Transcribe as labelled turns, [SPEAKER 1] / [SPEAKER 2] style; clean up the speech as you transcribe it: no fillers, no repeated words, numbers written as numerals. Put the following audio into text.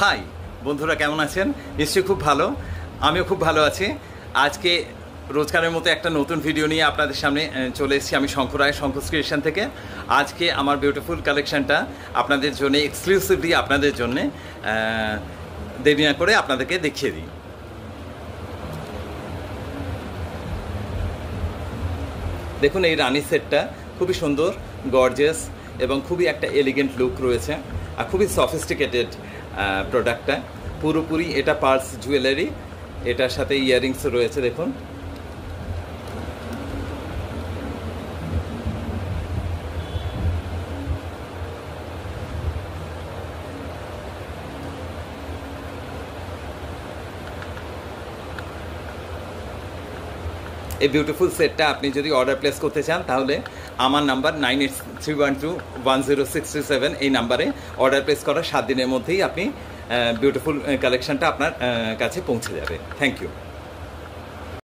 [SPEAKER 1] High বন্ধুরা, কেমন আছেন? নিশ্চয়ই খুব ভালো। আমিও খুব ভালো আছি। আজকে রোজকারের মতো একটা নতুন ভিডিও নিয়ে আপনাদের সামনে চলে এসেছি আমি শঙ্কর রায়, শঙ্কর ক্রিয়েশন থেকে। আজকে আমার বিউটিফুল কালেকশানটা আপনাদের জন্য এক্সক্লুসিভলি আপনাদের জন্যে দেরি না করে আপনাদেরকে দেখিয়ে দিই। দেখুন, এই রানি সেটটা খুবই সুন্দর, গর্জিয়াস এবং খুবই একটা এলিগেন্ট লুক রয়েছে আর খুবই সফিস্টিকেটেড প্রোডাক্টটা। পুরোপুরি এটা পার্লস জুয়েলারি, এটার সাথে ইয়াররিংস রয়েছে। দেখুন, এই বিউটিফুল সেটটা আপনি যদি অর্ডার প্লেস করতে চান তাহলে আমার নাম্বার 9831210637 এই নাম্বারে অর্ডার প্লেস করার 7 দিনের মধ্যেই আপনি বিউটিফুল কালেকশানটা আপনার কাছে পৌঁছে যাবে। Thank you.